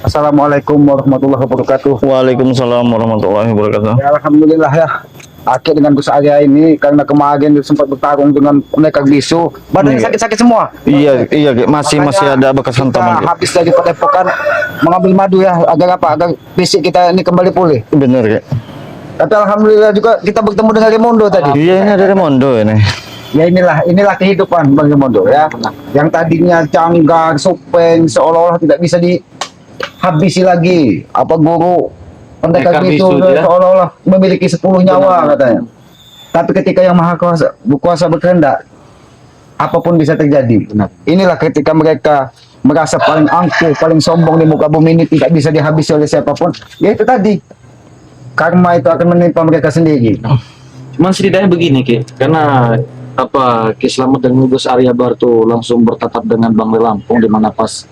Assalamualaikum warahmatullahi wabarakatuh. Waalaikumsalam warahmatullahi wabarakatuh. Ya, alhamdulillah ya. Akhir dengan Gus Arya ini karena kemarin sempat bertarung dengan pendekar bisu, badannya Iya. sakit-sakit semua. Iya, masih ada bekas Kita hantaman. Ki. habis dari padepokan mengambil madu ya agar fisik kita ini kembali pulih. Bener, Ki. Tapi alhamdulillah juga kita bertemu dengan Raimundo tadi. Iya, ini dari Mondo ini. Ya inilah kehidupan Bang Raimundo ya. Yang tadinya canggar, supeng seolah-olah tidak bisa dihabisi lagi. Apa guru pendekar bisu seolah-olah memiliki 10 nyawa katanya. Tapi ketika yang maha kuasa berkehendak, apapun bisa terjadi. Inilah ketika mereka merasa paling angkuh, paling sombong di muka bumi ini, tidak bisa dihabisi oleh siapapun. Ya itu tadi, karma itu akan menimpa mereka sendiri. Cuman setidaknya begini Ki, karena Ki Slamet dan Gus Arya Bartu langsung bertatap dengan Bang Lampung di mana pas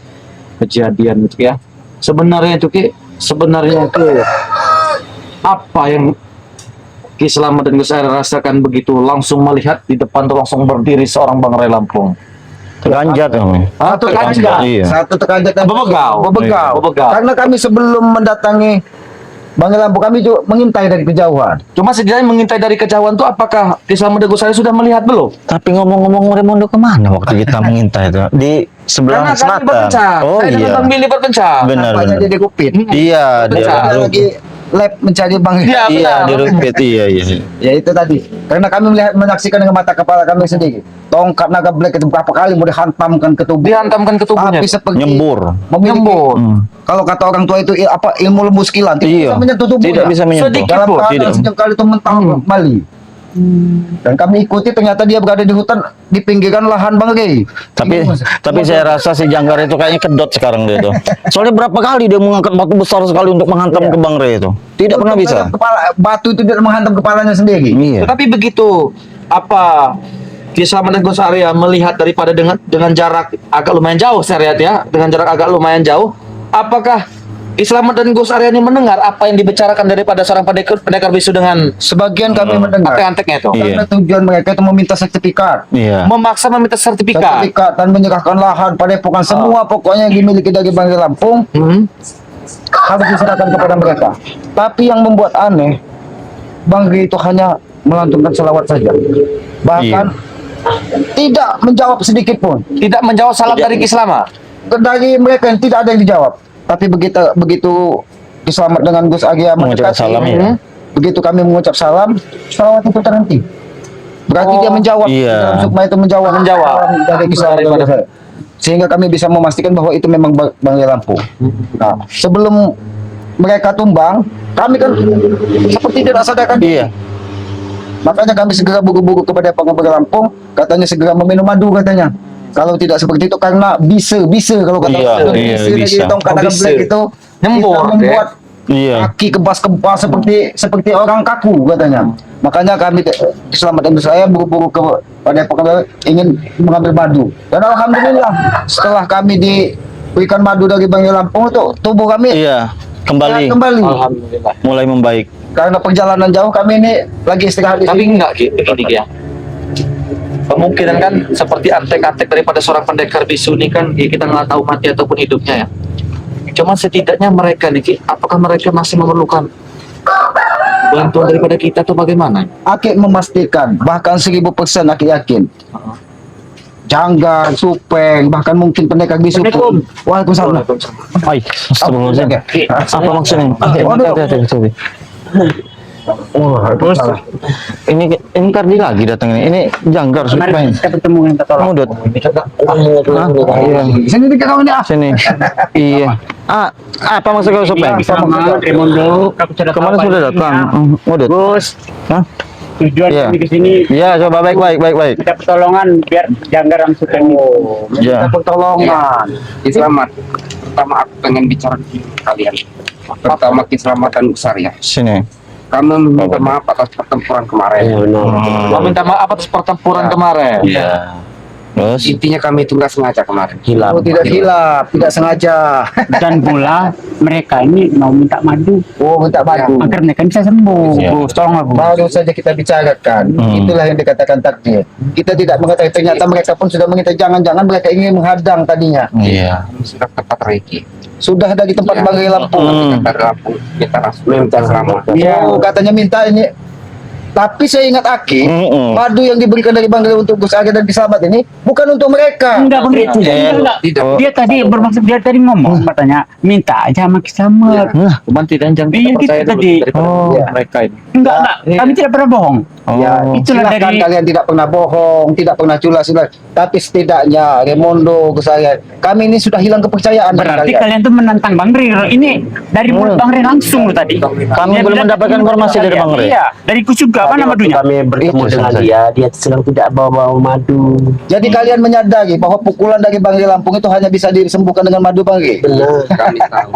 kejadian itu ya. Sebenarnya itu apa yang Ki Slamet dan Gus Arya rasakan begitu langsung melihat di depan tuh langsung berdiri seorang Bang Ray Lampung. Terganjat kami. Satu terkanjat, Iya. satu terkanjat dan Bebegau. bebegau. Karena kami sebelum mendatangi Bang Lampung, kami juga mengintai dari kejauhan. Cuma setidaknya mengintai dari kejauhan tuh apakah Ki Slamet dan Gus Arya sudah melihat belum? Tapi ngomong-ngomong Raimundo kemana waktu kita mengintai itu? Di sebelah Karena kami selatan. berpencang. Oh Saya dengan iya. Bang Billy berpencang. Benar, Nampaknya benar. dia dikupit. Iya, dia Kita lagi lab mencari Bang. Iya, Iya, benar. di Rupit. Iya. Ya itu tadi. Karena kami menyaksikan dengan mata kepala kami sendiri. Tongkat naga black itu berapa kali mau dihantamkan ke tubuh. Dihantamkan ke tubuhnya. Tapi seperti Nyembur. memiliki- Nyembur. Kalau kata orang tua itu ilmu lembus kilan, tidak Iya. bisa menyentuh tubuhnya. Tidak bisa menyentuh. Sedikit Dalam pun, keadaan tidak. sejengkal itu mentah kembali. Dan kami ikuti, ternyata dia berada di hutan di pinggiran lahan Bang Rey. Tapi saya rasa si Janggar itu kayaknya kedot sekarang dia tuh. Soalnya berapa kali dia mengangkat batu besar sekali untuk menghantam ke Bang Rey itu. Tidak pernah bisa. Kepala batu itu tidak menghantam kepalanya sendiri. Iya. Tetapi begitu Ki Slamet dan Gus Arya melihat daripada dengan jarak agak lumayan jauh, saya lihat ya, dengan jarak agak lumayan jauh, apakah Ki Slamet dan Gus Arya ini mendengar apa yang dibicarakan daripada seorang pendekar bisu dengan Sebagian kami mendengar. antek-anteknya itu? Iya. Karena tujuan mereka itu meminta sertifikat. Iya. Memaksa meminta sertifikat. Sertifikat dan menyerahkan lahan padepokan semua pokoknya yang dimiliki dari Bang Lampung harus diserahkan kepada mereka. Tapi yang membuat aneh, Bang Rey itu hanya melantunkan selawat saja. Bahkan tidak menjawab sedikit pun. Tidak menjawab salam dari Ki Slamet. Dari mereka yang tidak ada yang dijawab. Tapi begitu Ki Slamet dengan Gus Arya Mengucapkan mendekati, salam, ya. begitu kami mengucap salam, salawat itu terhenti. Berarti dia menjawab. Iya. Dalam sukma itu menjawab salam dari Ki Slamet dan Gus Arya. Sehingga kami bisa memastikan bahwa itu memang Bang Lampung. Nah, sebelum mereka tumbang, kami kan seperti tidak sadarkan diri. Iya. Makanya kami segera buru-buru kepada Bang Lampung, katanya segera meminum madu katanya. Kalau tidak seperti itu karena bisa kalau kata Iya, orang, iya, dari bisa. tongkat naga Bisa. black itu Nyembur, bisa membuat Iya. kaki kebas-kebas seperti orang kaku katanya. Makanya kami keselamatan saya buru-buru kepada Bang ingin mengambil madu. Dan alhamdulillah setelah kami diberikan madu dari Bang Lampung itu tubuh kami Iya. sehat Kembali. Alhamdulillah. Mulai membaik. Karena perjalanan jauh kami ini lagi istirahat di Tapi sini. enggak Ki, begini Ki ya. Kemungkinan kan seperti antek-antek daripada seorang pendekar bisu ini kan ya kita nggak tahu mati ataupun hidupnya ya. Cuma setidaknya mereka nih Ki, apakah mereka masih memerlukan bantuan daripada kita atau bagaimana? Akik memastikan, bahkan 1000% Akik yakin. Janggar, supeng, bahkan mungkin pendekar bisu pun. Waalaikumsalam. Ay, astagfirullahaladzim. Apa maksudnya? Hati-hati. Oh, Terus ini Kardi lagi datang ini. Ini Janggar supaya. kita bertemu yang tertolong. Mudut. Hah? Iya. Sini di kawan ini Sini. Iya. Apa maksud kau supaya? Raimundo, kami sudah Kemarin sudah datang. Mudut. Gus, Hah? tujuan Iya. kami ke sini Iya, coba baik. minta pertolongan biar Janggar langsung Oh, Iya. minta pertolongan. Ki Slamet, pertama aku pengen bicara dengan kalian. Pertama Ki Slamet dan Gus Arya. Sini. Kami minta maaf atas pertempuran kemarin. Gua minta maaf atas pertempuran kemarin. Iya. Terus? Intinya kami itu nggak sengaja kemarin. Oh, tidak hilap, tidak sengaja. dan pula mereka ini mau minta madu Oh, minta madu. agar mereka bisa sembuh. Iya. Gus, tolong aku. Baru saja kita bicarakan, itulah yang dikatakan takdir. Kita tidak mengetahui, ternyata mereka pun sudah mengintai, jangan-jangan mereka ingin menghadang tadinya. Iya. Kami sudah ketat Reiki. sudah ada di tempat Bang Ray Lampung. Kata Lampung kita langsung minta selamat. Oh, katanya minta ini. Tapi saya ingat Aki, madu yang diberikan dari Bang Ray untuk Gus Arya dan Kisamat ini bukan untuk mereka. Enggak begitu. Enggak. Tidak. Dia tadi bermaksud dia tadi ngomong katanya minta aja sama Kisamat. Cuman tidak jangan Iya, kita percaya gitu dulu tadi. daripada Iya. mereka ini. Enggak. Kami tidak pernah bohong. Ya, Itulah silakan dari- kalian tidak pernah bohong, tidak pernah culas-culas. Tapi setidaknya Raimondo, Gus Arya, kami ini sudah hilang kepercayaan dengan Berarti kalian tuh menantang Bang Ri. Ini dari mulut Bang Ri langsung loh tadi. Kami Dia belum bilang mendapatkan tadi informasi dari Bang Ri. Iya, dari Kusuga mana madunya? Kami bertemu Itu dengan selesai. dia sedang tidak bawa madu. Jadi kalian menyadari bahwa pukulan dari Bang Ray Lampung itu hanya bisa disembuhkan dengan madu Bang Ray. Benar. Kami tahu.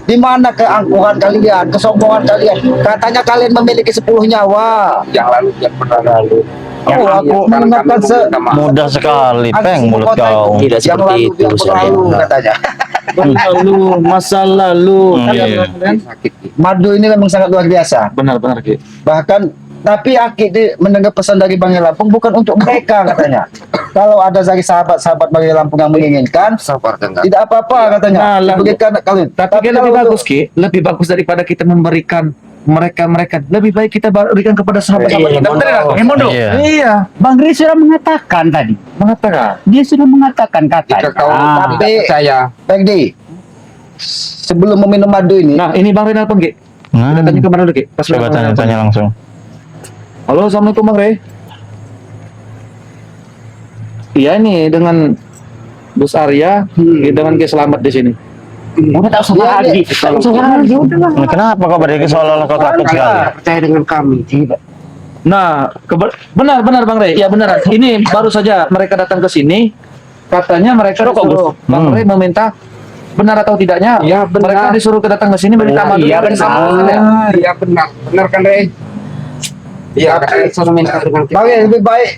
Di mana keangkuhan kalian, kesombongan kalian? Katanya kalian memiliki 10 nyawa. Yang lalu yang pernah lalu. Oh, aku Sekarang kami mengingatkan meminta maaf. Mudah sekali, Peng, mulut kota kau. itu. Tidak Yang seperti lalu, itu, yang saya. berlalu katanya. Lalu masa lalu. Iya. Sakit. Madu ini memang sangat luar biasa. Benar-benar Ki. Bahkan tapi Aki mendengar pesan dari Bang Ray Lampung bukan untuk mereka katanya. Kalau ada dari sahabat-sahabat Bang Ray Lampung yang menginginkan, Sabar kan enggak? tidak apa-apa katanya. Nah, lah. Diberikan kalau Tapi kan lebih bagus Ki, lebih bagus daripada kita memberikan mereka lebih baik kita berikan kepada sahabat-sahabat Iya, kita. Benar nggak, Ko? Raimondo. Iya. Iya, Bang Ri sudah mengatakan tadi. mengatakan. Dia sudah mengatakan Jika kau katanya. tidak percaya, Pegdi, sebelum meminum madu ini, Nah, ini Bang Rinal pun Ki. Kita tanya kemana dulu Ki? Pas Coba Bang Rinal tanya langsung. Halo, assalamualaikum Bang Ray. Iya nih dengan Gus Arya, dengan Ki Selamat di sini. Udah tak usah Dia lagi. ini- Tak usah lagi. Udahlah. Nah, kenapa kau berdiri seolah-olah kau takut kalian sekali? tidak percaya dengan kami. Tidak. Nah, benar Bang Ray. Ya benar. Ini baru saja mereka datang ke sini. Katanya mereka disuruh Bang Ray meminta benar atau tidaknya. Ya, benar. Mereka disuruh datang ke sini meminta madu. Iya dan benar. sama- Iya benar. Benar kan Rey? Iya, kalian suruh minta dengan kita. Bang Ray lebih baik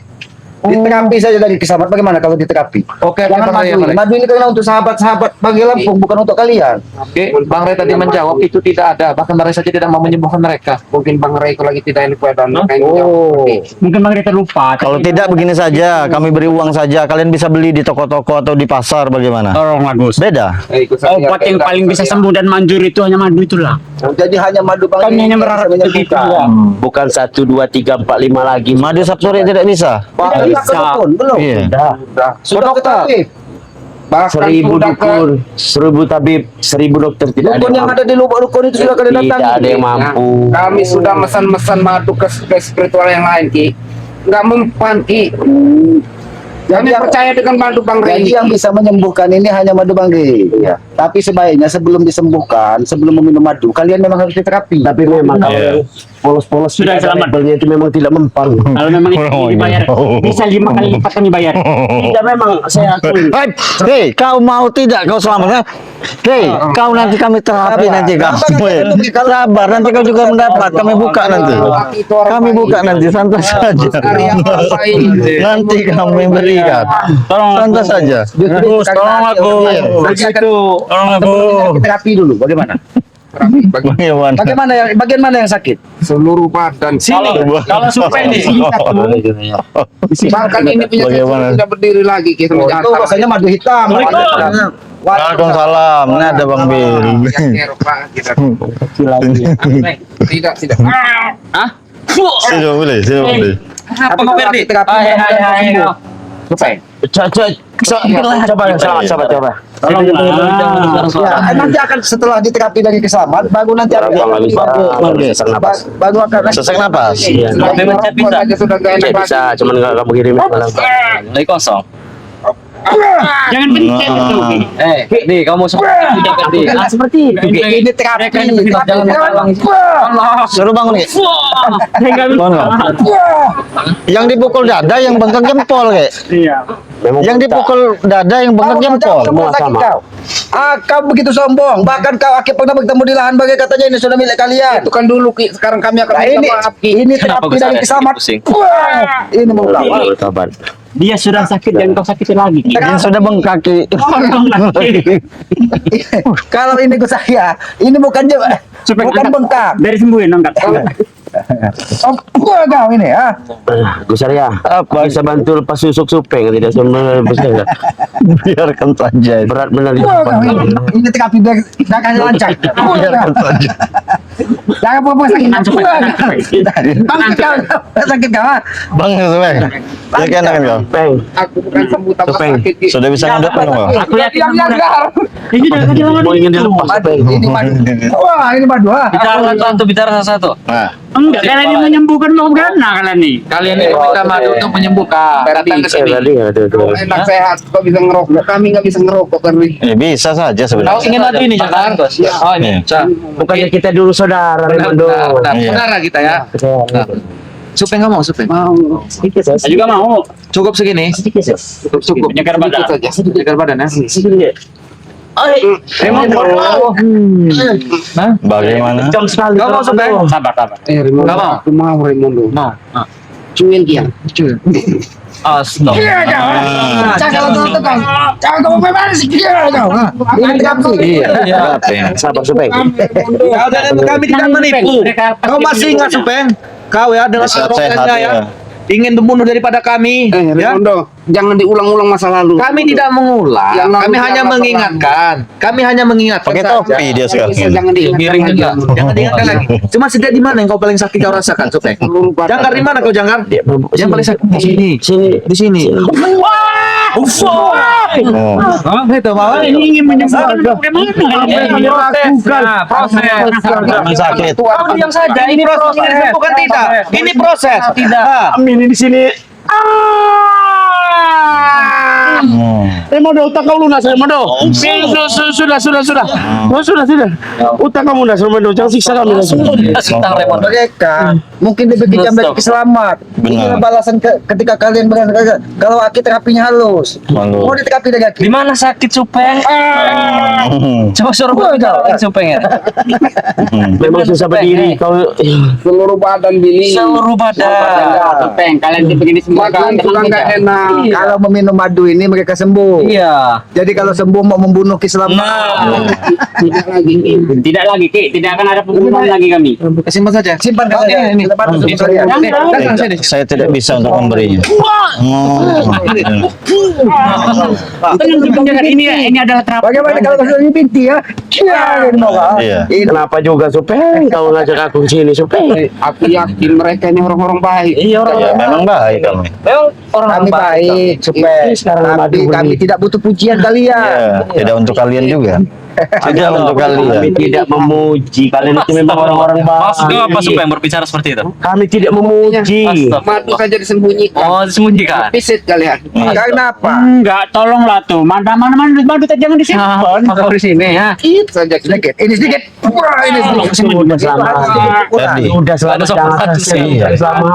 diterapi saja dari Kisamat. Bagaimana kalau diterapi? Oke, Jangan Bang Ray. madu ini. Madu ini kan untuk sahabat-sahabat Bang Ray Lampung, bukan untuk kalian. Oke, Bang Ray tadi menjawab itu tidak ada. Bahkan Bang Ray saja tidak mau menyembuhkan mereka. Mungkin Bang Rey kalau lagi tidak ini keadaan makanya Oh. jawab seperti itu. Mungkin Bang Ri terlupa. Kalau tidak begini saja, kami beri uang saja. Kalian bisa beli di toko-toko atau di pasar bagaimana? Tolonglah Gus. Beda. Ikut saya, Obat yang tidak paling bisa saya. sembuh dan manjur itu hanya madu itulah. Jadi hanya madu Bang Kami Ray hanya yang berharap bisa begitu. menyembuhkan. Bukan 1, 2, 3, 4, 5 lagi. Madu Sapsuri tidak bisa. Pak, Tidak sudah bisa. ke dukun, belum? Iya. Sudah ke tabib. Bahkan 1000 sudah ke dukun, 1000 tabib, 1000 dokter tidak ada Dukun yang ada di lubuk dukun itu sudah kalian datangi. Tidak ada yang mampu. kami sudah mesan-mesan madu ke spiritual yang lain Ki. Nggak mempan Ki. Kami Jadi yang- percaya dengan madu Bang Rey. Jadi yang bisa menyembuhkan ini hanya madu Bang Ray. Iya. Tapi sebaiknya sebelum disembuhkan, sebelum meminum madu, kalian memang harus diterapi. Tapi memang Iya. kalau polos-polos Sudah tidak ada selamat. labelnya itu memang tidak mempan. Kalau memang itu Oh, iya. dibayar, bisa 5 kali lipat kami bayar. Tidak memang saya akui. Hei, kau mau tidak kau selamatkan? Hei, kau nanti kami terapi Sabar. nanti kau. Sabar, Hei, Sabar, nanti kau juga mendapat. Kami buka nanti. Kami buka nanti, santai saja. Nanti kami berikan. Santai saja. Gus, tolong aku. Begitu. Tolong aku. Terapi dulu, bagaimana? Bagaimana? Bagian mana yang sakit? Seluruh badan. Kalau supaya di sini satu. Bahkan ini punya Bagaimana? tidak berdiri lagi Ki. Oh, itu rasanya madu hitam. Waalaikumsalam. Ini ada Bang Bil. Tidak, tidak. Sudah boleh, sudah boleh. Apa Bang Ferdi? Terapi Coba. Ya, nanti akan setelah diterapi dari Kesamat, baru nanti akan Kalau nggak bisa, sesak napas. baru akan Sesak napas. Iya. Aja sudah gak enak Saya bisa, cuman nggak kamu kirim malam. Lagi kosong. Jangan pencet itu. Nih kamu Seperti itu. ini terapi. Jangan menghalang. Suruh bangun, Ki. Bangun. Yang dipukul dada, yang bengkak jempol, Ki. Iya. Memang Yang dipukul dada, yang bengkak jempol. Semua sama. Kau begitu sombong. Bahkan kau akhir pernah bertemu di lahan bagai katanya ini sudah milik kalian. Itu kan dulu Ki. Sekarang kami akan Nah, minta ini maaf Ki. ini terapi dari Kesamat. Wah, ini mau Lawal kabar. Dia sudah sakit dan kau sakitin lagi. Yang sudah bengkak, Ki. Kalau ini ke saya, ini bukan Supaya bukan angkat. bengkak. Dari sembuhin angkat. Apa kau ini ah? Gus Arya, Apa? bisa bantu lepas susuk supeng tidak semua bisa. Biarkan saja. Berat benar di Apa kau ini? Ini tekapi biar kasih lancar. Biarkan saja. Jangan apa-apa sakit. Sakit kau ah. Bang Supeng. Ya kan kau. Peng. Aku bukan sembuh tambah Supeng. sakit. Ki. Sudah bisa ngedep belum kau? Aku yakin Yang nyagar. ini jangan jangan Mau ingin dilepas Supeng. Ini madu. Wah, ini madu ah. Bicara satu. Nah, enggak karena dia menyembuhkan mau gana kalian nih. Kalian ini minta madu untuk menyembuhkan. Datang ke sini. Tadi ada Kau enak sehat, kau bisa ngerokok. Kami nggak bisa ngerokok Ferdi. bisa saja Kau sebenarnya. ingin madu ini jangan? Oh ini. Bukannya kita dulu saudara Raimondo. Benar. Iya. Saudara kita ya. Supeng nggak mau supeng. Sedikit ya. Saya juga mau. Cukup segini. Sedikit ya. Cukup. Penyegar badan. Sedikit saja. Jaga badan ya. Sedikit. Bagaimana? Jam sekali. Kau mau supeng? Sabar. Raimondo. Nggak mau. Aku mau Raimondo. Mau. Cuil dia. Astaga. Jangan kau tekan. Jangan kau memang sih kira kau. Ini tekapi. Iya. Sabar Supeng. Kami tidak menipu. Kau masih ingat Supeng? Kau ya dengan Sehat arrogannya ya. ya. Ingin membunuh daripada kami. Ya. Raimondo, jangan diulang-ulang masa lalu. Kami tidak mengulang. Yang lalu Kami hanya jangan mengingatkan. Kami hanya mengingatkan. Pakai saja. topi dia sekarang. Jangan diingatkan Miring lagi. juga. Jangan diingatkan lagi. Cuma sejak di mana yang kau paling sakit kau rasakan, Supeng? Seluruh badan. Jangkar di mana kau jangkar? Yang paling sakit di sini. Sini. Di sini. Oh. Itu malah Ini ingin menyembuhkan bagaimana? proses. Jangan sakit. Kamu diam saja. Ini proses. Bukan tidak. Ini proses. Tidak. Amin di sini. Hmm. Utang kamu lunas Raimondo. Sudah. Utang kamu lunas Raimondo. Jangan siksa kami lagi. Tentang Raymond. Mereka mungkin diberikan mereka selamat. Inilah balasan ketika kalian berkata kalau aki terapinya halus. Malu. Mau diterapi dari aki. Di mana sakit Supeng? Coba suruh bicara Supeng ya. Memang susah berdiri. Kau Seluruh badan Billy. Seluruh badan. Supeng, kalian begini semua Makan juga nggak enak. Kalau meminum madu ini mereka sembuh. Iya. Jadi kalau sembuh mau membunuh Islam. Tidak lagi. Tidak lagi, Ki. Tidak akan ada pembunuhan lagi kami. Simpan saja. Simpan Oh, kalian. ini. Lepas untuk kalian. Datang sini. Saya tidak bisa untuk memberinya. Tenang di penjaga ini adalah terapi. Bagaimana kalau kalian binti ya? Iya. kenapa juga Supeng? Kau ngajak aku sini Supeng. Aku yakin mereka ini orang-orang baik. Iya orang. Ya, memang baik kami. Memang orang Kami baik, supaya sekarang tapi madu kami ini. tidak butuh pujian kalian. Ya, tidak untuk kalian juga. Tidak untuk Kami kalian. tidak memuji. Kalian itu memang orang-orang Maksudnya apa baik. Supeng berbicara seperti itu? Kami tidak memuji. Madu saja disembunyikan. Oh, disembunyikan. Pisit kalian. Karena apa? Enggak, tolonglah tuh. Mana jangan disimpan. Kau di sini ya. Saja Sedikit. Ini sedikit. Wah, ini sedikit. Sudah selamat. Tadi. Sudah selamat. Ada sopan Jangan satu sih. Iya. selamat.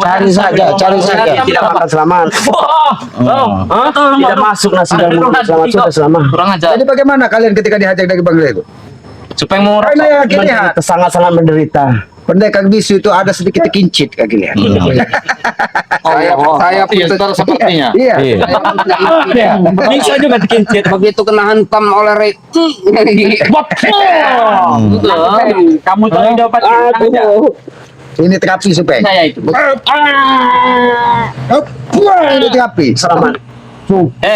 Cari saja, cari saja. Tidak makan selamat. Tolong. Tidak masuk nasi dalam mulut. Selamat sudah selamat. Kurang aja. Jadi bagaimana kalian ketika dihajar dari Bangla itu? Supeng mau Karena yang kalian lihat, Kita sangat-sangat menderita. pendekar bisu itu ada sedikit kincit kaki lihat. saya saudara sepertinya. Iya. Iya. Bisa juga dikincit. begitu kena hantam oleh Reki. Kamu tolong dapat aja. Ini terapi supaya. Saya itu. Wah, ini terapi. Selamat.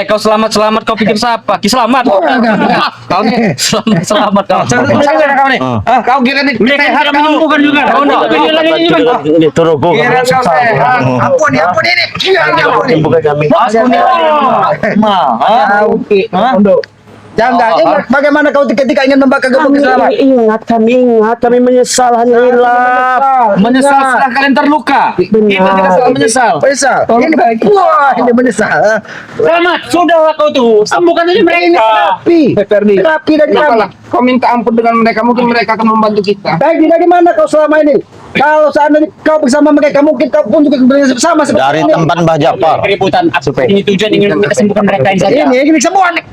Kau selamat kau pikir siapa? Ki selamat. Kau nih selamat kau. Kau nih. Kau kira nih Mereka tidak menyembuhkan juga. Kau nak video lagi ini bang. Ini turunku. Kira kau sehat. Ampun ini. Ampun ini. Bukan kami. Jangan, ingat bagaimana kau ketika ingin membakar gebuk selamat. Ingat kami menyesal hanya hilaf. Menyesal setelah kalian terluka. Kita tidak salah menyesal. Menyesal. Ini wah, ini menyesal. Selamat, sudahlah kau tuh. Sembuhkan saja mereka. Terapi dari Apalah, kami. kau minta ampun dengan mereka, mungkin mereka akan membantu kita. Baik, dari mana kau selama ini? Kalau seandainya kau bersama mereka, mungkin kau pun juga bersama seperti Dari ini. tempat Mbah Japar. Keributan. Ini tujuan ingin kita sembuhkan mereka ini saja. Ini semua nih.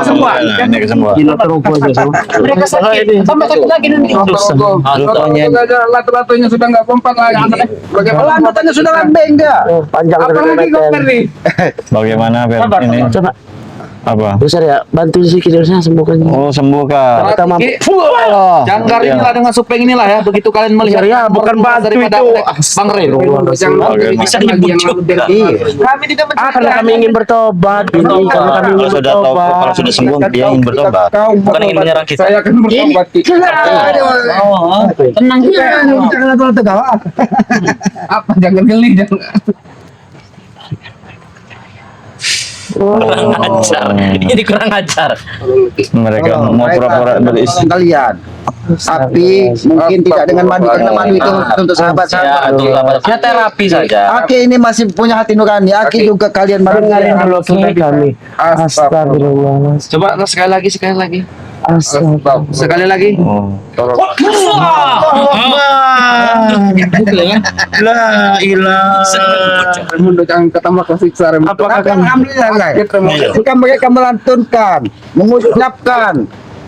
Semua. Nah, ini kesembuhan. Gila terluka aja. Mereka sakit. Tambah sakit lagi nanti. Lato-latonya sudah nggak kompak lagi. Bagaimana? Lanjutannya sudah lambeng dia. Panjang Apalagi kau meter. Ferdi? Bagaimana Fer? Ini Coba. Apa? Besar ya, bantu sedikit saya sembuhkan. Oh, sembuhkan. Kita mampu. Janggar inilah dengan Supeng inilah ya. Begitu kalian melihat Ya, bukan bantu daripada itu. Bang Rey. Bisa Kami tidak Karena kami ingin bertobat. Karena kami ingin Kalau sudah tahu, bertobat. kalau sudah sembuh dia ingin bertobat. bukan ingin menyerang kita. Saya akan bertobat. Tenang kita. Jangan tegawa. Apa jangan geli jangan. Kurang ajar. Ini kurang ajar. Mereka mau pura-pura beristri. Kalian. Tapi mungkin tidak dengan madu karena madu itu untuk Ya, sahabat-sahabat. ya terapi saja. Aki ini masih punya hati nurani. Aki juga kalian Dengarin manusia. dulu kita kami. Astagfirullah. Coba sekali lagi, sekali lagi. Astagfirullah. Sekali lagi. La ilah. Menurut yang ketemu klasik sare. Apakah kami Alhamdulillah. Bukan mereka melantunkan, mengucapkan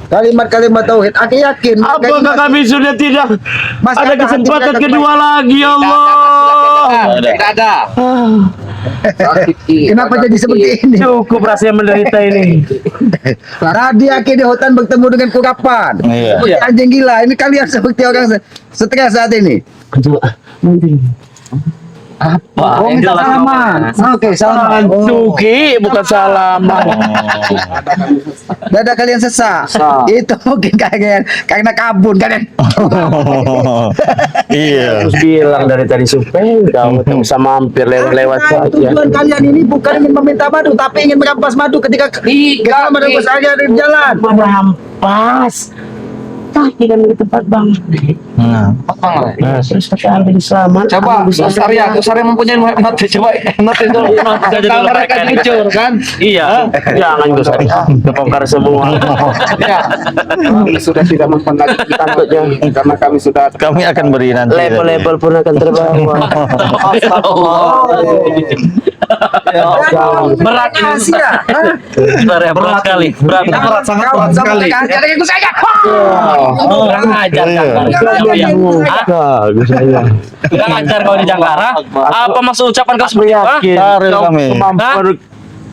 kalimat-kalimat tauhid. Aki yakin. apakah kami sudah tidak Masih ada ada kesempatan hati kedua lagi ya Allah? Tidak ada. Kenapa jadi seperti ini? Cukup rasanya menderita ini. Tadi Aki di hutan bertemu dengan kurapan. Iya. Seperti anjing gila. Ini kalian seperti orang stres saat ini. Apa? Oh, Yang minta jelas salaman. Oke, salaman. Cuki bukan salaman. Dada kalian sesak. Itu mungkin karena kabun kalian. Iya. Terus bilang dari tadi Supeng kau tak usah mampir lewat saja. Tujuan kalian ini bukan ingin meminta madu, tapi ingin merampas madu ketika merampas aja di jalan. Merampas. Tapi kan di tempat bang. Nah, Bang Rey. Nah, terus kita ambil selamat. Coba, Gus Arya mempunyai not coba not itu kalau mereka jujur kan? Iya. Jangan Gus Arya, kebongkar semua. Ya. Kami sudah tidak mempan lagi kita karena kami sudah kami akan beri nanti. Label-label pun akan terbawa. Berat ini berat sekali. Berat sangat berat sekali. Kurang ajar Iya. Gus Arya. Kurang ajar kau di Jangkara. Apa maksud ucapan kau seperti itu? Yakin Tarik kau kami. kemampuan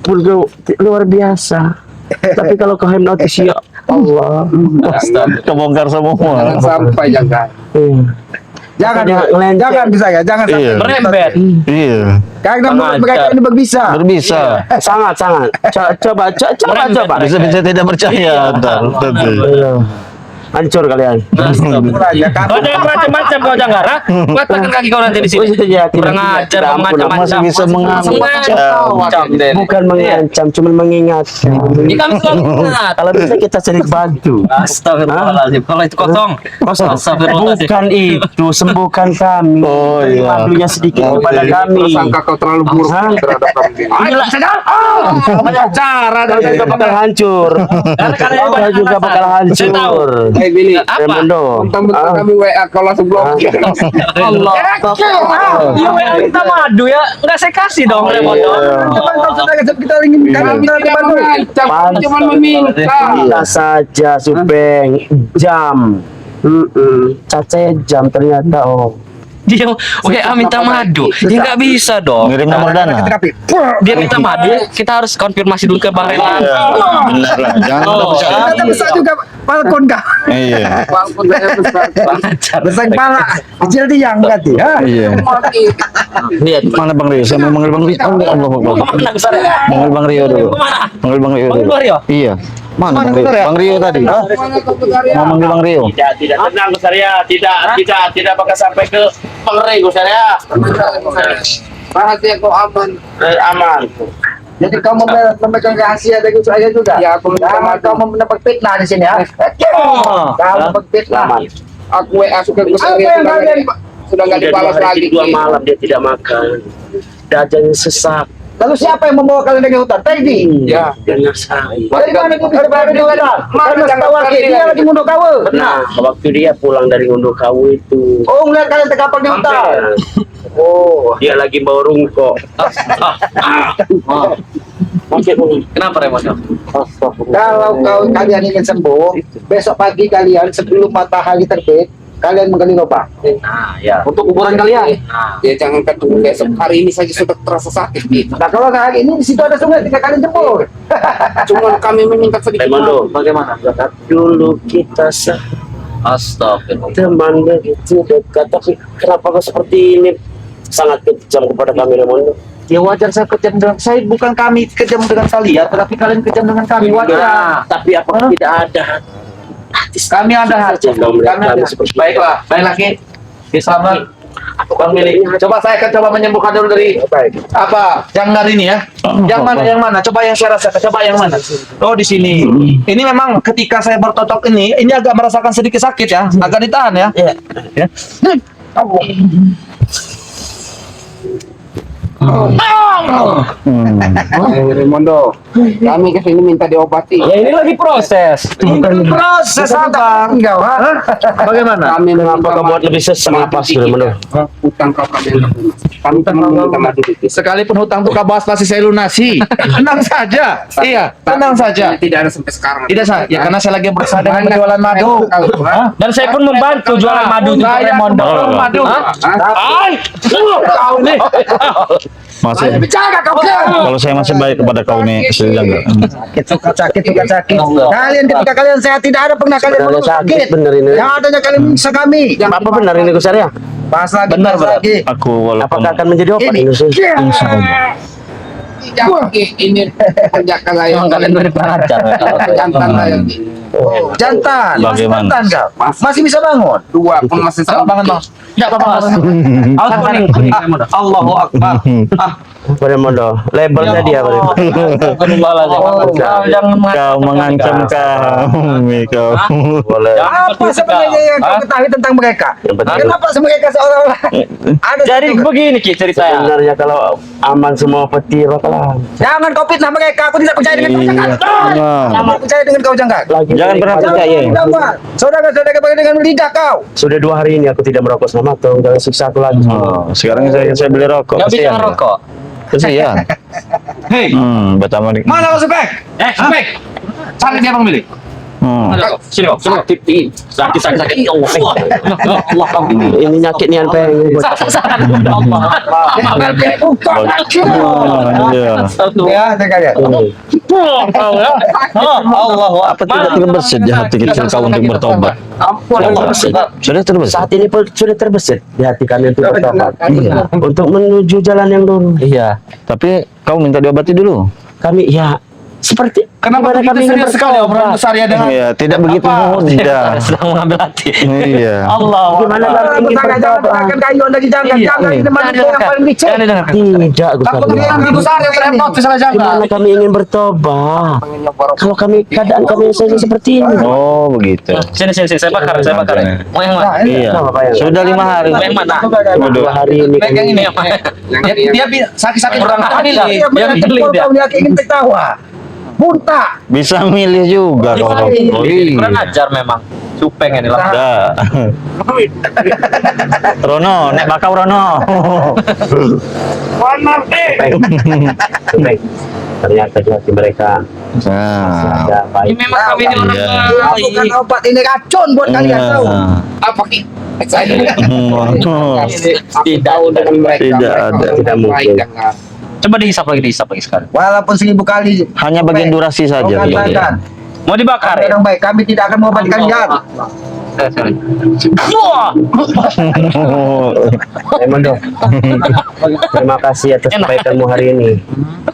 pun kau luar biasa. Tapi kalau kau hipnotis ya Allah. Kebongkar semua. jangan sampai jangan. Jangan bisa ya, jangan sampai Iya. Merembet. Iya. karena mulut mereka ini berbisa. Berbisa. Sangat. Coba. Bisa tidak percaya. Ntar. Hancur kalian. Kau jangan macam-macam kau Jangkara. Patahkan kaki kau nanti di sini. Kurang ajar kau Masih macam-macam. bisa mengancam. Bukan mengancam, cuma mengingatkan. Ini kami selalu ingat. Kalau bisa kita cari bantu. Astagfirullahaladzim. Kalau itu kosong. Astagfirullahaladzim. Bukan itu, sembuhkan kami. Oh, iya. Madunya sedikit kepada kami. Prasangka kau terlalu buruk Hah? terhadap kami. Banyak cara Kau juga bakal hancur. Kau juga bakal hancur. Hai Billy, Raimundo. mentang-mentang kami WA kau langsung blokir. Allah. Iya, minta madu ya. Enggak saya kasih dong Remondo. Kalau sudah kita ingin Kami tidak mengancam, kami cuma meminta. Kita saja Supeng jam. Caca jam ternyata Dia minta madu. Ya nggak bisa dong. Ngirim nomor dana. Dia minta madu, kita harus konfirmasi dulu ke Bang Renan. Benar lah. Jangan mudah percaya. Ternyata besar juga balkon kah? Iya. Walaupun saya besar. Besar kepala, kecil tiang berarti. Iya. Lihat. Mana Bang Rio? Saya mau manggil Bang Rio. Allah Akbar. Mana besar ya? Manggil Bang Rio dulu. Kemana? Manggil Bang Rio dulu. Manggil Bang Rio? Iya. Mana Bang Rio? Bang Rio tadi. Hah? Mau manggil Bang Rio. tidak tenang Gus Arya, tidak bakal sampai ke Pengering Gus Arya. Rahasia kau aman. Aman. Jadi kau memegang rahasia dari saya juga. Ya, aku minta Jangan madu. kau mendapat fitnah di sini ya. Kau mendapat fitnah. Aman. Aku WA suka Gus Apa Arya yang kalian- sudah nggak dibalas lagi. 2 malam dia tidak makan. Dajanya sesak. Lalu siapa yang membawa kalian dari hutan? Tadi. Ya. Dengar saya. Dari mana kau bisa berada di hutan? Karena setahu aku dia lagi mundur kau. Nah, waktu dia pulang dari Ngunduh Kawu itu, Oh, ngeliat kalian terkapar di hutan. Oh, dia lagi bawa rungkok. Kenapa Remondo? kalau kalian ingin sembuh, besok pagi kalian sebelum matahari terbit, kalian menggali lubang. Nah, ya. Untuk kuburan kalian. Ya jangan tunggu besok, hari ini saja sudah terasa sakit gitu. Nah kalau hari ini di situ ada sungai, tinggal kalian jemput. Cuma kami meminta sedikit Raimondo, Bagaimana? dulu kita Astagfirullah. teman begitu dekat, tapi kenapa kau seperti ini? Sangat kejam kepada kami, Raimondo. Ya wajar saya kejam dengan saya, bukan kami kejam dengan kalian, tetapi kalian kejam dengan kami. Wajar. Tapi apakah tidak ada hati? Kami ada hati. Kau melihat Kami ada. kami seperti itu. Baiklah, baik lagi. Selamat. Tukang milik. Coba saya akan coba menyembuhkan dulu dari apa? Yang hari ini ya. Yang mana? Yang mana? Coba yang saya rasakan. Coba yang mana? Oh di sini. Ini memang ketika saya bertotok ini agak merasakan sedikit sakit ya. Agak ditahan ya. Ya. Raimondo, kami kesini minta diobati. Ya ini lagi proses. Proses sabar. Enggak, ha? Bagaimana? Kami Kenapa kau buat lebih sesak napas, Raimondo? Utang kau kami kami cuma meminta madu dikit. Sekalipun hutang tuh kabas pasti saya lunasi. Tenang saja. Iya, tenang saja. Tidak ada sampai sekarang. Tidak sah. Ya karena saya lagi berusaha dengan penjualan madu. Dan saya pun membantu jualan madu di Saya Raimondo. jualan madu. Ay, Kau nih. Masih Bicara kau kan. kalau saya masih baik kepada kau nih, saya jaga. Suka sakit. Kalian ketika kalian sehat tidak ada pernah kalian Benar, mengeluh sakit, sakit. benar ini. Yang adanya kalian menyiksa kami. Apa benar ini Gusaria? Pas lagi, Benar, pas benar. lagi. Aku walaupun Apakah akan menjadi obat Ini. ini? insya Allah. Jangan ini penjaga lain. Emang kalian beri pelajar. Jantan lain. Jantan, masih Bagaimana? jantan kau. Masih bisa bangun. Dua pun masih Bangun, bangun, bang. Enggak apa-apa. Allahu Akbar. Raimondo, labelnya dia. Kau mengancam kami, kau. Boleh. Apa sebenarnya yang kau ketahui tentang mereka? Yang penting- Kenapa mereka seolah-olah ada Jadi satu- begini Ki ceritanya. Sebenarnya kalau aman semua petir bakalan. Jangan kau fitnah mereka. Aku tidak percaya dengan kau jangan. Iya. Tidak percaya dengan kau jangan. Jangan pernah percaya. Saudara-saudara bagi dengan lidah kau. Sudah 2 hari ini aku tidak merokok sama Tong. Jangan siksa aku lagi. Oh, sekarang saya beli rokok. Nggak bisa Kesian. ngerokok. Kesian. Hei, Pertama nih. mana kau Supek? Supek. Cari dia Bang Billy. Sini kok, sini kok. Sakit. Ya Allah. Allah. Ini nyakit nih Anpeng. Iya. Ya, saya kalian. Allah, apa tidak terbesit di hati kecil kau untuk bertobat? Sudah terbesit. Saat ini pun sudah terbesit di hati kami untuk bertobat. Iya. Untuk menuju jalan yang lurus. Iya. Tapi kau minta diobati dulu. Kami ya seperti Kenapa gimana begitu serius sekali obrolan besar ya dengan Iya, tidak begitu mudah. Sedang mengambil hati. Iya. Allah. Gimana kami ingin Jangan bertobat? makan kayu anda jangan. Iya. Jangan ini manusia yang paling licik. Jangan didengarkan. Tidak, Takut Gusti. dia yang besar yang terhipnotis salah jangan. Gimana kami ingin bertobat? Kalau kami keadaan kami saja seperti ini. Oh, begitu. Sini, saya bakar. Mau yang mana? Iya. Apa ya? Sudah 5 hari. Mau yang mana? Dua hari ini Baik yang kami ini. Dia sakit-sakit orang tadi. Dia Dia ingin tertawa. Muntah. Bisa milih juga kalau Kurang ajar memang. Supeng ini lah. Dah. Rono, nek bakau Rono. baik. Ternyata di hati mereka Nah. ada baik. Memang kami ini orang Iya. baik. Bukan obat ini racun buat kalian tahu. Apa ki? Saya Tidak. tahu dengan mereka. Tidak Mereka ada, tidak baik mungkin. dengan Coba dihisap lagi sekali. Walaupun 1000 kali. Hanya bagian durasi saja. Kau tidak ya? katakan. Mau dibakar ya? Orang baik, kami tidak akan mengobati kalian. Wah. Raimondo, terima kasih atas kebaikanmu hari ini.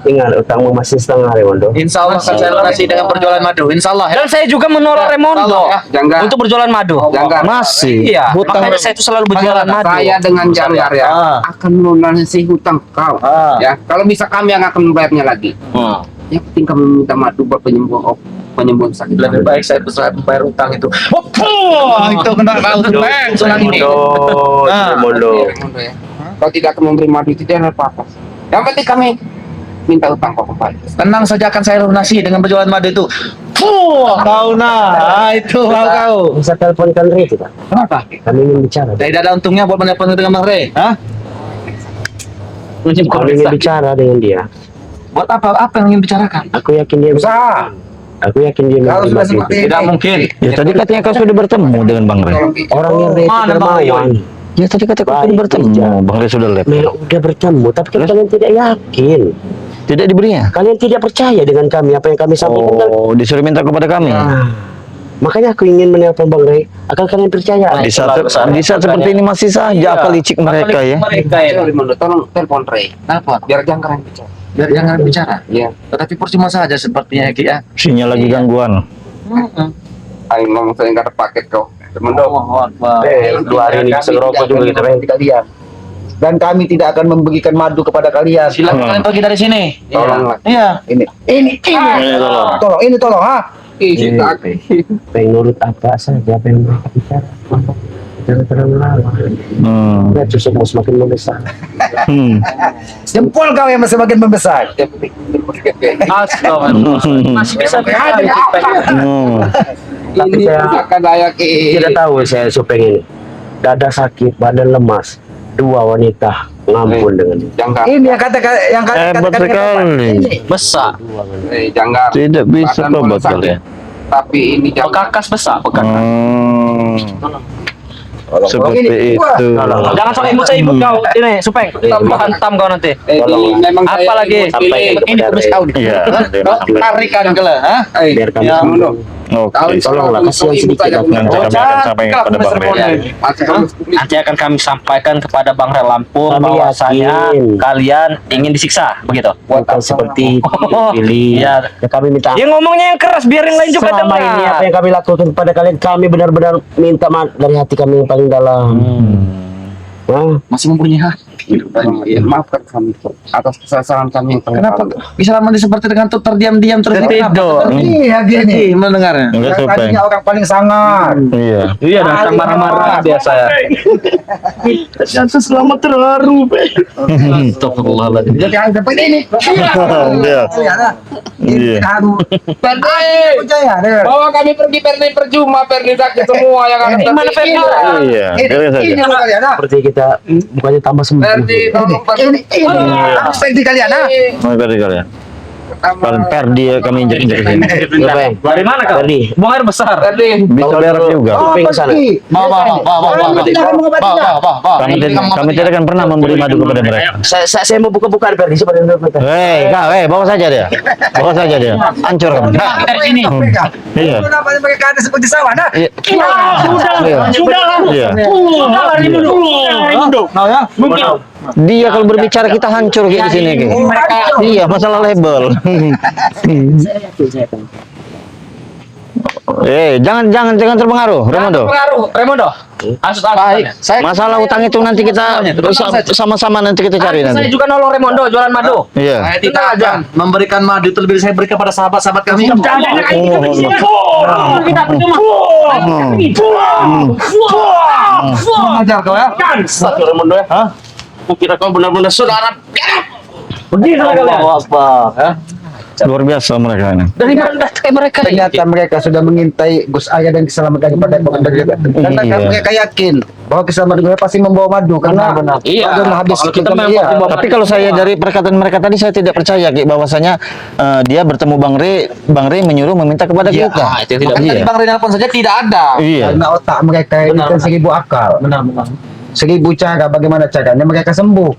Ingat, utangmu masih setengah, Raimondo. Insya Allah akan saya lunasi dengan berjualan madu. Insya Allah ya. Dan saya juga menolong Raimondo Jangga. untuk berjualan madu. Jangga. Masih. Iya, Hutang. makanya saya itu selalu berjualan madu. Saya dengan Janggar ya akan melunasi hutang kau. Ya, kalau bisa kami yang akan membayarnya lagi. Yang penting kami minta madu buat penyembuhan sakit. Lebih baik saya berusaha membayar utang itu. Itu kena tahu Supek. Sulang ini. Raimondo. Ya. Kau tidak akan memberi madu tidak ada apa-apa. Yang penting kami minta utang kau kembali. Tenang saja akan saya lunasi dengan berjualan madu itu. Kau itu mau kau. Bisa teleponkan Ray tidak? Kenapa? Kami ingin bicara. Tidak ada untungnya buat menelpon dengan Bang Rey. Hah? Kami ingin bicara dengan dia. Buat apa? Apa yang ingin bicarakan? Aku yakin dia bisa. Aku yakin dia Kalau sudah menerima seperti itu. Tidak mungkin. Ya tadi katanya kau sudah bertemu dengan Bang Rey. Orang yang itu Mana Bang Rey? dermawan. Ya tadi katanya kau sudah bertemu. Bang Rey sudah lep. Memang udah bertemu, tapi kan kalian tidak yakin. Tidak diberinya. Kalian tidak percaya dengan kami, apa yang kami sampaikan. Oh, disuruh minta kepada kami. Makanya aku ingin menelpon Bang Rey, agar kalian percaya. Di saat seperti ini masih saja akal licik mereka ya. Mereka ya. Raimundo, tolong telepon Ray. Kenapa? Biar jangkar yang bicara. Biar jangan bicara. Iya. Tetapi percuma saja sepertinya Ki ya. Sinyal lagi gangguan. Ayo ngomong saya nggak ada paket kau. Raimundo. Dua hari ini bisa ngerokok juga gitu, Bang. kalian. Dan kami tidak akan memberikan madu kepada kalian. Silakan kalian pergi dari sini. Tolonglah. Iya. Ini tolong ha. Kita Pengen nurut apa saja, apa yang mereka bicara. Jangan terlalu lama. Nah, justru mau semakin membesar. Jempol kau yang semakin membesar. Masih bisa Tapi ini saya akan layak tidak tahu saya Supeng ini. Dada sakit, badan lemas. Dua wanita ngampun dengan ini. jangkar. Ini yang Hebat sekali. besar. Jangkar. Tidak bisa Badan babat sakit. kalian. Tapi ini jangkar. Pekakas besar, pekakas. Seperti itu. Jangan sampai imut saya imut kau. Ini, Supeng. Hantam kau nanti. Ini memang Apa saya lagi? Sampai Ini habis kau. Iya. Tarikan kala, ha? biar kami Raimundo. Oke. tolonglah kasihan sedikit aku. Nanti kami akan sampaikan kepada Bang Rey. Nanti akan kami sampaikan kepada Bang Rey Lampung Kami bahwasanya yakin. kalian ingin disiksa, begitu. Bukan seperti itu pilih. Iya. Ya, kami minta Ya ngomongnya yang keras, biarin lain juga selama dengar. ini apa yang kami lakukan kepada kalian, kami benar-benar minta maaf dari hati kami yang paling dalam. Wah, Masih mempunyai hak. Maafkan kami atas kesalahan kami yang telah Kenapa lalu. bisa lama seperti dengan tuh terdiam-diam terus Tidur. Iya gini. mendengarnya? Enggak Yang Supeng. tadinya orang paling sangar. Iya. Iya, datang marah-marah biasa ya. Jangan selamat terharu. Astagfirullahaladzim. Jadi harus dapat ini. Iya. Iya. Harus Perdi, percaya deh. bawa kami pergi Perdi percuma, Perdi sakit semua yang ada. Mana Perdi? Iya. Kalian saja. Ini loh kalian. seperti kita bukannya tambah sembuh. Perdi, tolong Perdi. Harus pergi kalian. Mau dari kalian. Kalian perdi ya kami injek-injek ke sini. Siapa yang? Dari mana kau? Perdi. Buang air besar. Perdi. Bisa berak juga. Supeng ke sana. Kami tidak akan pernah memberi madu kepada mereka. Saya mau buka-buka Perdi seperti itu. Hei, bawa saja dia. Bawa saja dia. Hancur kamu. Dari sini. Iya. Kenapa mereka ada seperti sawah? Nah, Iya. Iya. Dia kalau berbicara kita hancur kayak di sini kayak. Iya, masalah label. Jangan terpengaruh, Raimundo. Raimundo. Asal baik. Masalah utang itu nanti kita sama-sama nanti kita cari Saya nanti. juga nolong Raimundo jualan madu. Iya. Saya tidak akan memberikan madu itu lebih saya berikan pada sahabat-sahabat kami. Ajar kau ya. Satu Raimundo ya. Hah? Kira kau benar-benar saudara. Pergi sana kalian. Ya. Luar biasa mereka ini. Dari mana datang mereka ini? ternyata mereka sudah mengintai Gus Arya dan keselamatan kepada pemerintah. Karena Iya. mereka yakin bahwa keselamatan mereka pasti membawa madu karena Iya. madu habis. Kalau kita memang Iya. membawa Tapi kalau saya dari perkataan mereka tadi saya tidak percaya Ki, bahwasanya dia bertemu Bang Rey menyuruh meminta kepada Iya, kita. itu tidak. Iya. Tadi Bang Rinal pun saja tidak ada. Iya. Karena otak mereka ini kan 1000 akal, Benar. 1000 cara bagaimana caranya mereka sembuh.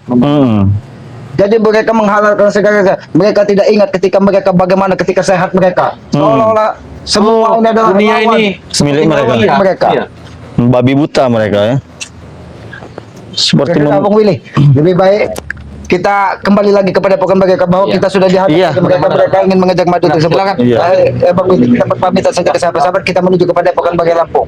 Jadi mereka menghalalkan segala. Mereka tidak ingat ketika mereka bagaimana ketika sehat mereka. Seolah-olah semua ini adalah Dunia lawan ini Milik mereka. milik mereka. Iya. Babi buta mereka ya. Seperti Kita Bung Willy, lebih baik kita kembali lagi kepada program mereka bahwa Iya. kita sudah dihadapi Iya. mereka ingin mengejak madu tersebut. silakan. Iya. Bang Willy, kita berpamitan saja ke sahabat-sahabat, kita menuju kepada program bagian Lampung.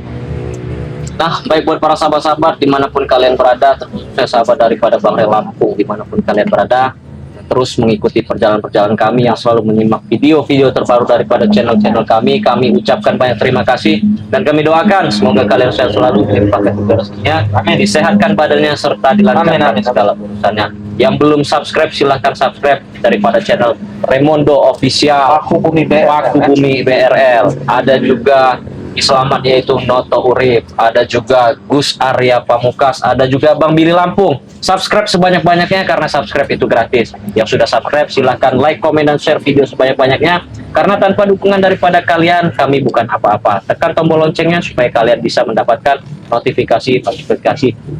Nah, baik buat para sahabat-sahabat dimanapun kalian berada, terkhususnya sahabat daripada Bang Rey Lampung dimanapun kalian berada, terus mengikuti perjalanan-perjalanan kami yang selalu menyimak video-video terbaru daripada channel-channel kami. Kami ucapkan banyak terima kasih dan kami doakan semoga kalian sehat selalu, dilimpahkan juga rezekinya, disehatkan badannya serta dilancarkan segala urusannya. Yang belum subscribe silahkan subscribe daripada channel Raimundo Official, Paku Bumi BRL. Ada juga Selamat yaitu Noto Urip, ada juga Gus Arya Pamukas, ada juga Bang Billy Lampung. Subscribe sebanyak-banyaknya karena subscribe itu gratis. Yang sudah subscribe silahkan like, komen, dan share video sebanyak-banyaknya Karena tanpa dukungan daripada kalian, kami bukan apa-apa. Tekan tombol loncengnya supaya kalian bisa mendapatkan notifikasi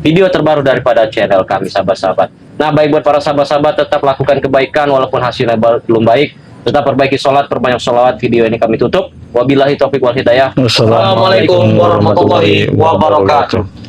video terbaru daripada channel kami, sahabat-sahabat. Nah, baik buat para sahabat-sahabat, tetap lakukan kebaikan walaupun hasilnya belum baik. Tetap perbaiki sholat, perbanyak sholawat. Video ini kami tutup. Wabillahi taufiq wal hidayah. Wassalamualaikum warahmatullahi wabarakatuh.